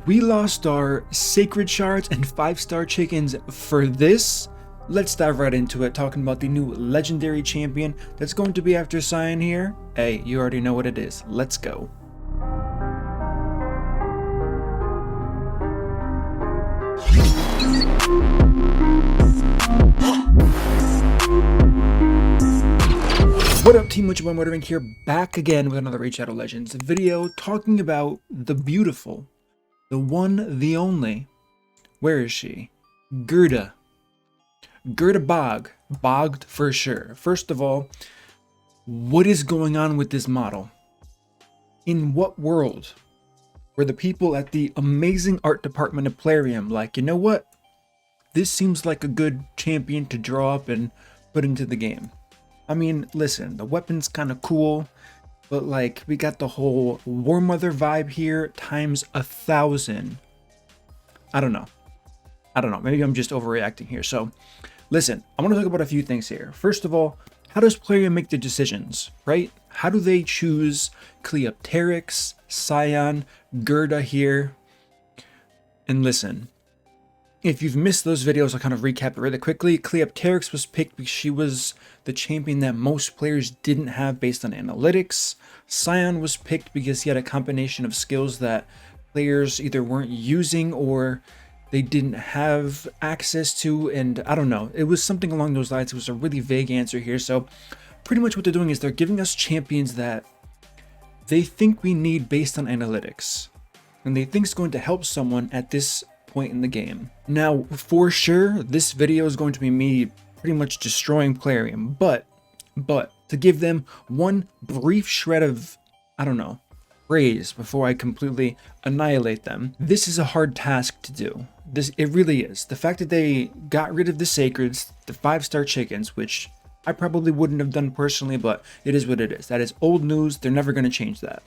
We lost our sacred shards and 5-star chickens for this. Let's dive right into it, talking about the new legendary champion that's going to be after Cyan here. Hey, you already know what it is. Let's go. What up, team? Which one MurderInc here, back again with another Raid Shadow Legends video, talking about the beautiful, the one, the only. Where is she? Gerda bogged for sure. First of all, what is going on with this model? In what world were the people at the amazing art department of Plarium like, you know what? This seems like a good champion to draw up and put into the game. I mean, listen, the weapon's kind of cool, but like, we got the whole War Mother vibe here times 1,000. I don't know. Maybe I'm just overreacting here. So listen, I want to talk about a few things here. First of all, how does Plarium make the decisions, right? How do they choose Cleopteryx, Cyan, Gerda here? And listen, if you've missed those videos, I'll kind of recap it really quickly. Cleopteryx was picked because she was the champion that most players didn't have based on analytics. Cyan was picked because he had a combination of skills that players either weren't using or they didn't have access to, and I don't know. It was something along those lines. It was a really vague answer here. So pretty much what they're doing is they're giving us champions that they think we need based on analytics, and they think it's going to help someone at this point in the game. Now, for sure, this video is going to be me pretty much destroying Plarium, but to give them one brief shred of, I don't know, praise before I completely annihilate them. This is a hard task to do. It really is. The fact that they got rid of the sacreds, the 5-star chickens, which I probably wouldn't have done personally, but it is what it is. That is old news. They're never going to change that.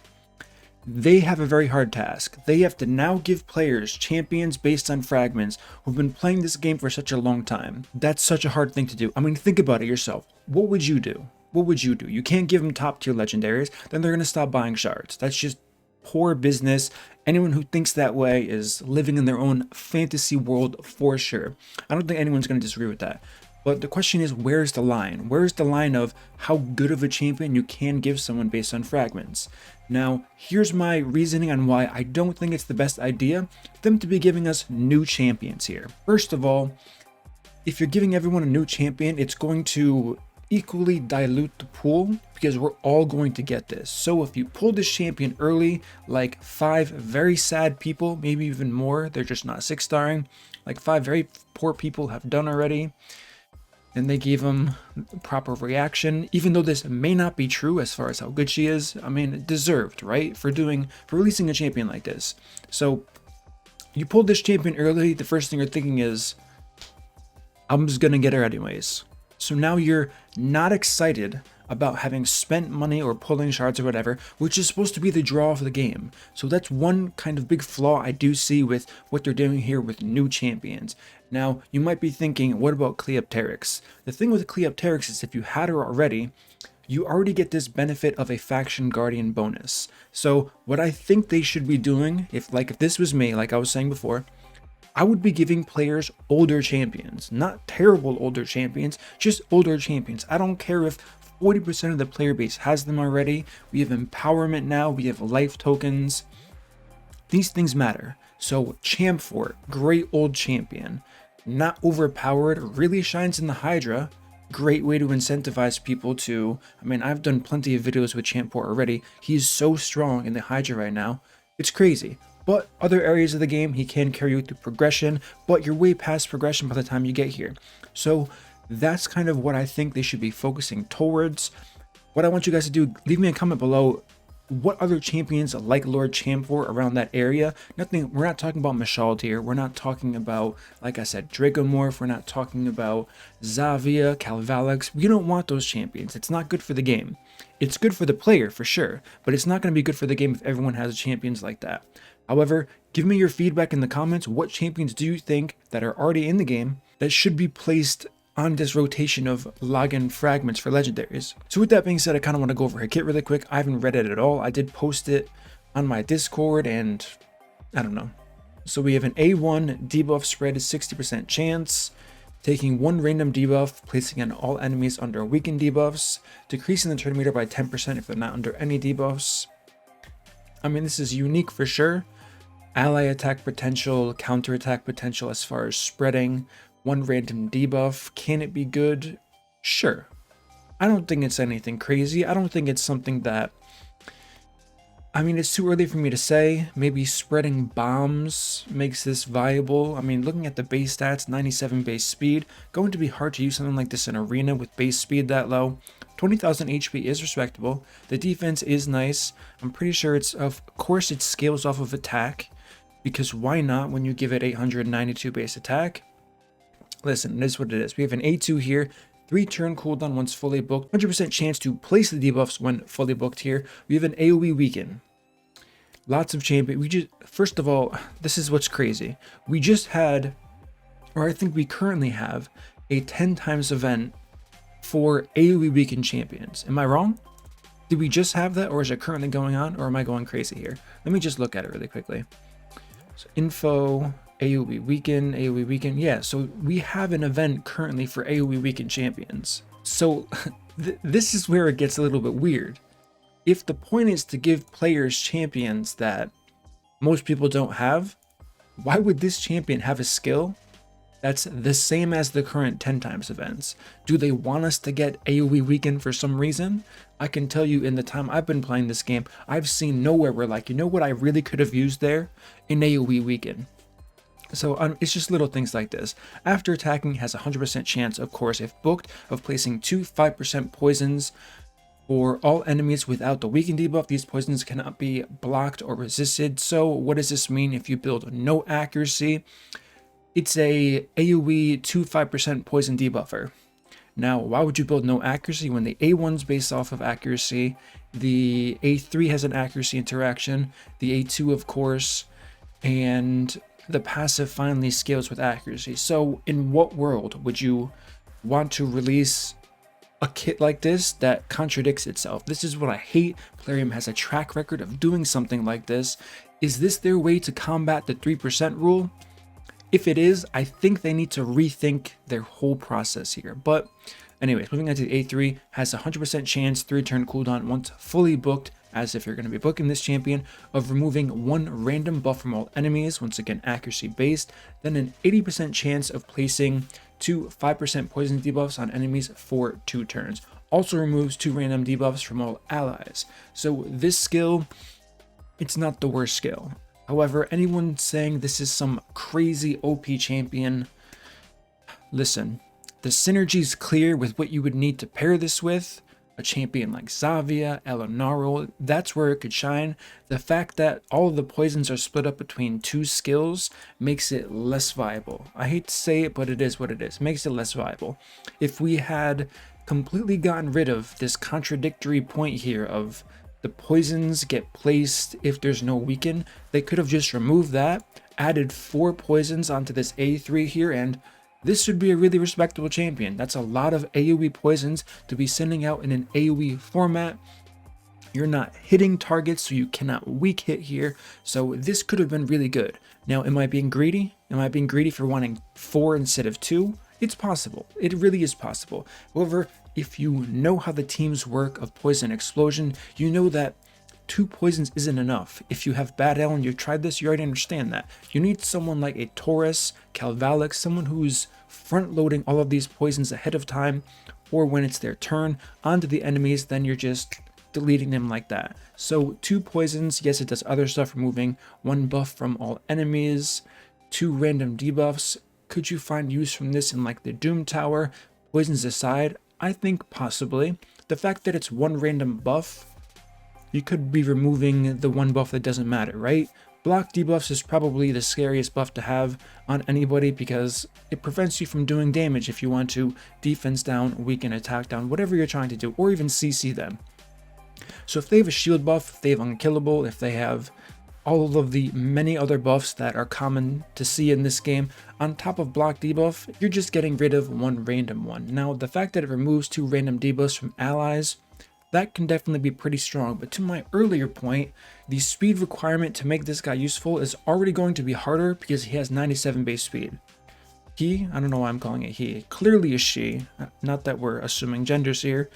They have a very hard task. They have to now give players champions based on fragments who've been playing this game for such a long time. That's such a hard thing to do. I mean, think about it yourself. What would you do? What would you do? You can't give them top tier legendaries, then they're going to stop buying shards. That's just poor business. Anyone who thinks that way is living in their own fantasy world for sure. I don't think anyone's going to disagree with that. But the question is, where's the line? Where's the line of how good of a champion you can give someone based on fragments? Now, here's my reasoning on why I don't think it's the best idea for them to be giving us new champions here. First of all, if you're giving everyone a new champion, it's going to equally dilute the pool because we're all going to get this. So if you pull this champion early, like 5 very sad people, maybe even more, they're just not 6-starring, like 5 very poor people have done already, and they gave them proper reaction, even though this may not be true as far as how good she is. I mean, deserved, right? For releasing a champion like this. So you pulled this champion early, the first thing you're thinking is, I'm just gonna get her anyways. So now you're not excited about having spent money or pulling shards or whatever, which is supposed to be the draw of the game. So that's one kind of big flaw I do see with what they're doing here with new champions. Now, you might be thinking, what about Cleopteryx? The thing with Cleopteryx is if you had her already, you already get this benefit of a faction guardian bonus. So what I think they should be doing, if this was me, like I was saying before, I would be giving players older champions, not terrible older champions, just older champions. I don't care if 40% of the player base has them already. We have empowerment now. We have life tokens. These things matter. So Chamfort, great old champion, not overpowered, really shines in the Hydra. Great way to incentivize people to, I mean, I've done plenty of videos with Chamfort already. He's so strong in the Hydra right now. It's crazy. But other areas of the game, he can carry you through progression, but you're way past progression by the time you get here. So that's kind of what I think they should be focusing towards. What I want you guys to do, leave me a comment below. What other champions like Lord Chamfort around that area? Nothing, we're not talking about Mashald here. We're not talking about, like I said, Dracomorph. We're not talking about Zavia, Calvalix. We don't want those champions. It's not good for the game. It's good for the player for sure, but it's not going to be good for the game if everyone has champions like that. However, give me your feedback in the comments. What champions do you think that are already in the game that should be placed on this rotation of login fragments for legendaries? So with that being said, I kind of want to go over her kit really quick. I haven't read it at all. I did post it on my Discord, and I don't know. So we have an A1 debuff spread is 60% chance, taking one random debuff, placing on all enemies under weakened debuffs, decreasing the turn meter by 10% if they're not under any debuffs. I mean, this is unique for sure. Ally attack potential, counter attack potential as far as spreading, one random debuff. Can it be good? Sure. I don't think it's anything crazy. I don't think it's something that, I mean, it's too early for me to say. Maybe spreading bombs makes this viable. I mean, looking at the base stats, 97 base speed, going to be hard to use something like this in arena with base speed that low. 20,000 HP is respectable. The defense is nice. I'm pretty sure it's, of course, it scales off of attack, because why not when you give it 892 base attack? Listen, it is what it is. We have an A2 here. 3 turn cooldown once fully booked. 100% chance to place the debuffs when fully booked here. We have an AoE weaken. Lots of champion. We just, first of all, this is what's crazy. We just had, or I think we currently have, a 10 times event for AoE weaken champions. Am I wrong? Did we just have that, or is it currently going on, or am I going crazy here? Let me just look at it really quickly. So info, AoE weaken, yeah, so we have an event currently for AoE weaken champions. So this is where it gets a little bit weird. If the point is to give players champions that most people don't have, why would this champion have a skill that's the same as the current 10 times events? Do they want us to get AoE weaken for some reason? I can tell you, in the time I've been playing this game, I've seen nowhere where, like, you know what I really could have used there? An AoE weaken. So it's just little things like this. After attacking has a 100% chance, of course, if booked, of placing 2 5% poisons for all enemies without the weaken debuff. These poisons cannot be blocked or resisted. So what does this mean if you build no accuracy? It's a AoE 2 5% poison debuffer. Now, why would you build no accuracy when the A1's based off of accuracy, the A3 has an accuracy interaction, the A2 of course, and the passive finally scales with accuracy. So in what world would you want to release a kit like this that contradicts itself? This is what I hate. Plarium has a track record of doing something like this. Is this their way to combat the 3% rule? If it is, I think they need to rethink their whole process here. But anyways, moving on to the A3, has a 100% chance 3 turn cooldown once fully booked, as if you're going to be booking this champion, of removing one random buff from all enemies, once again accuracy based, then an 80% chance of placing 2 5% poison debuffs on enemies for 2 turns. Also removes 2 random debuffs from all allies. So this skill, it's not the worst skill. However, anyone saying this is some crazy OP champion, listen, the synergy's clear with what you would need to pair this with. A champion like Xavia, Elenaro, that's where it could shine. The fact that all of the poisons are split up between 2 skills makes it less viable. I hate to say it, but it is what it is. Makes it less viable. If we had completely gotten rid of this contradictory point here of the poisons get placed if there's no weaken, they could have just removed that, added 4 poisons onto this A3 here, and this should be a really respectable champion. That's a lot of AoE poisons to be sending out in an AoE format. You're not hitting targets, so you cannot weak hit here. So this could have been really good. Now, am I being greedy? Am I being greedy for wanting 4 instead of 2? It's possible. It really is possible. However, if you know how the teams work of Poison Explosion, you know that 2 poisons isn't enough. If you have Bad L and you've tried this, you already understand that. You need someone like a Taurus, Calvalix, someone who's front-loading all of these poisons ahead of time, or when it's their turn, onto the enemies, then you're just deleting them like that. So 2 poisons, yes, it does other stuff, removing 1 buff from all enemies, 2 random debuffs. Could you find use from this in like the Doom Tower? Poisons aside, I think possibly. The fact that it's 1 random buff, you could be removing the 1 buff that doesn't matter, right? Block debuffs is probably the scariest buff to have on anybody because it prevents you from doing damage if you want to defense down, weaken, attack down, whatever you're trying to do, or even CC them. So if they have a shield buff, if they have unkillable, if they have all of the many other buffs that are common to see in this game, on top of block debuff, you're just getting rid of 1 random one. Now, the fact that it removes 2 random debuffs from allies, that can definitely be pretty strong. But to my earlier point, the speed requirement to make this guy useful is already going to be harder because he has 97 base speed. He, I don't know why I'm calling it he, clearly a she, not that we're assuming genders here.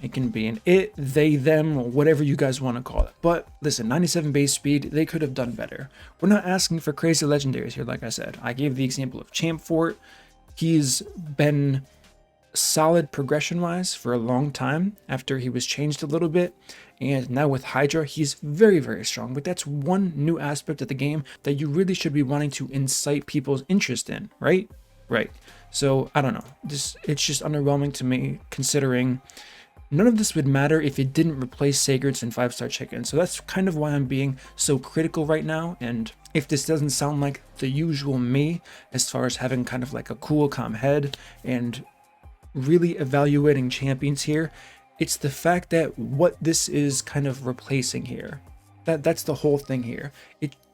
It can be an it, they, them, or whatever you guys want to call it. But listen, 97 base speed, they could have done better. We're not asking for crazy legendaries here, like I said. I gave the example of Champ Fort. He's been solid progression-wise for a long time after he was changed a little bit. And now with Hydra, he's very, very strong. But that's one new aspect of the game that you really should be wanting to incite people's interest in, right? Right. So, I don't know. It's just underwhelming to me, considering none of this would matter if it didn't replace Sacreds and 5-star chicken. So that's kind of why I'm being so critical right now. And if this doesn't sound like the usual me, as far as having kind of like a cool, calm head and really evaluating champions here, it's the fact that what this is kind of replacing here. That's the whole thing here.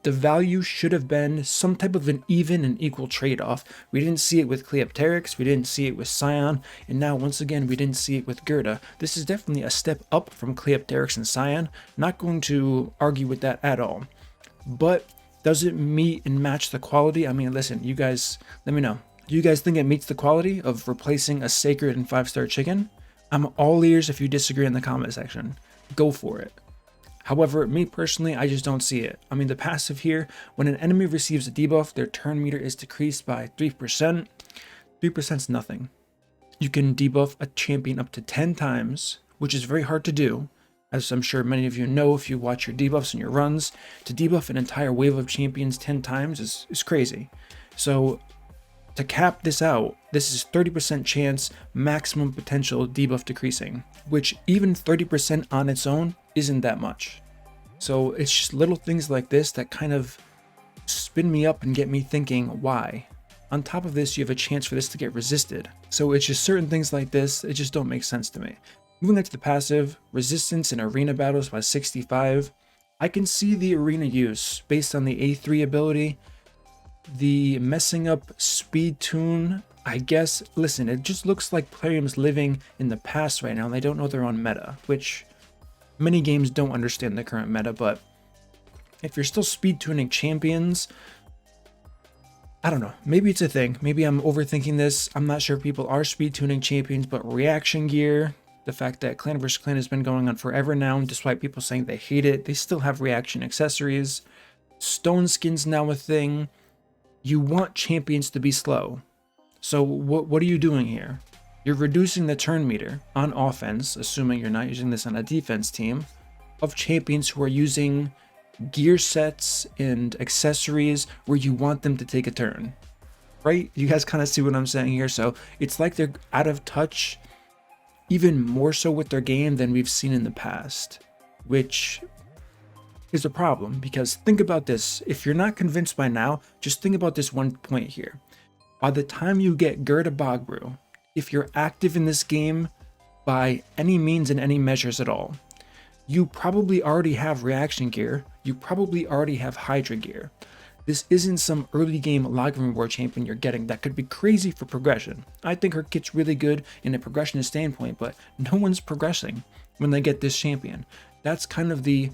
The value should have been some type of an even and equal trade-off. We didn't see it with Cleopteryx, we didn't see it with Scion, and now once again we didn't see it with Gerda. This is definitely a step up from Cleopteryx and Scion. Not going to argue with that at all. But does it meet and match the quality? I mean, listen, you guys, let me know. Do you guys think it meets the quality of replacing a Sacred and 5-star chicken? I'm all ears if you disagree in the comment section. Go for it. However, me personally, I just don't see it. I mean, the passive here, when an enemy receives a debuff, their turn meter is decreased by 3%. 3% is nothing. You can debuff a champion up to 10 times, which is very hard to do. As I'm sure many of you know if you watch your debuffs and your runs, to debuff an entire wave of champions 10 times is crazy. So to cap this out, this is 30% chance maximum potential debuff decreasing, which even 30% on its own isn't that much. So it's just little things like this that kind of spin me up and get me thinking, why? On top of this, you have a chance for this to get resisted. So it's just certain things like this, it just don't make sense to me. Moving on to the passive, resistance in arena battles by 65. I can see the arena use based on the A3 ability. The messing up speed tune, I guess, listen, it just looks like Plarium's living in the past right now and they don't know their own meta, which many games don't understand the current meta. But if you're still speed tuning champions, I don't know, maybe it's a thing. Maybe I'm overthinking this. I'm not sure if people are speed tuning champions, but reaction gear, the fact that clan vs clan has been going on forever now, and despite people saying they hate it, they still have reaction accessories. Stone skin's now a thing. You want champions to be slow. So what are you doing here? You're reducing the turn meter on offense, assuming you're not using this on a defense team, of champions who are using gear sets and accessories where you want them to take a turn. Right? You guys kind of see what I'm saying here. So it's like they're out of touch, even more so with their game than we've seen in the past, which is a problem. Because think about this, if you're not convinced by now, just think about this one point here. By the time you get Gerda Bogbrew, if you're active in this game by any means and any measures at all, you probably already have reaction gear, you probably already have Hydra gear. This isn't some early game Lagrim War champion you're getting that could be crazy for progression. I think her kit's really good in a progression standpoint, but no one's progressing when they get this champion. That's kind of the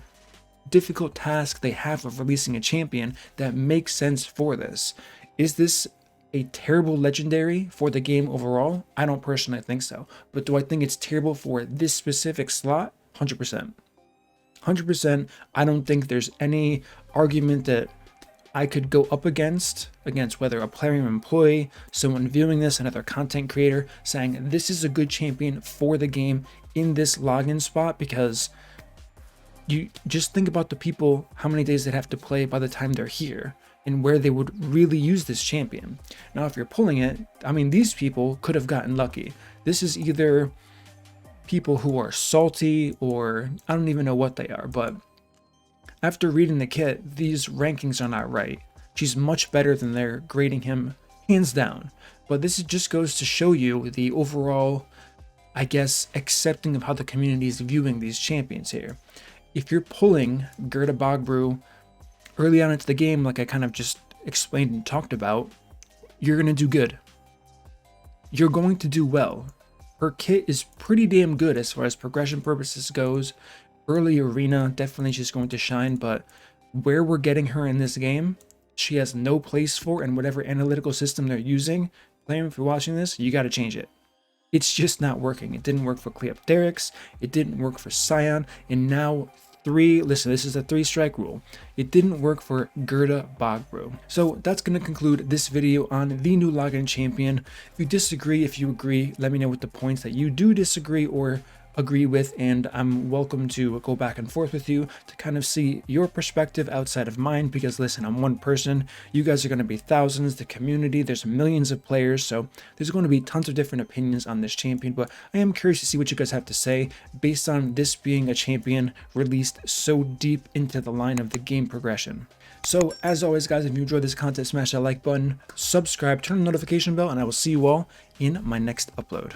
difficult task they have of releasing a champion that makes sense for this. Is this a terrible legendary for the game overall? I don't personally think so. But do I think it's terrible for this specific slot? 100%. 100%. I don't think there's any argument that I could go up against whether a Plarium employee, someone viewing this, another content creator, saying this is a good champion for the game in this login spot, because you just think about the people, how many days they'd have to play by the time they're here, and where they would really use this champion. Now, if you're pulling it, I mean, these people could have gotten lucky. This is either people who are salty, or I don't even know what they are, but after reading the kit, these rankings are not right. She's much better than they're grading him, hands down. But this just goes to show you the overall, I guess, accepting of how the community is viewing these champions here. If you're pulling Gerda Bogbrew early on into the game, like I kind of just explained and talked about, you're going to do good. You're going to do well. Her kit is pretty damn good as far as progression purposes goes. Early arena, definitely she's going to shine, but where we're getting her in this game, she has no place for, and whatever analytical system they're using, Plarium, if you're watching this, you got to change it. It's just not working. It didn't work for Cleopteryx, it didn't work for Scion, and now listen, this is a 3-strike rule. It didn't work for Gerda Bogbrew. So that's going to conclude this video on the new login champion. If you disagree, if you agree, let me know with the points that you do disagree or agree with, and I'm welcome to go back and forth with you to kind of see your perspective outside of mine, because listen, I'm one person, you guys are going to be thousands, the community, there's millions of players, so there's going to be tons of different opinions on this champion, but I am curious to see what you guys have to say based on this being a champion released so deep into the line of the game progression. So as always guys, if you enjoyed this content, smash that like button, subscribe, turn the notification bell, and I will see you all in my next upload.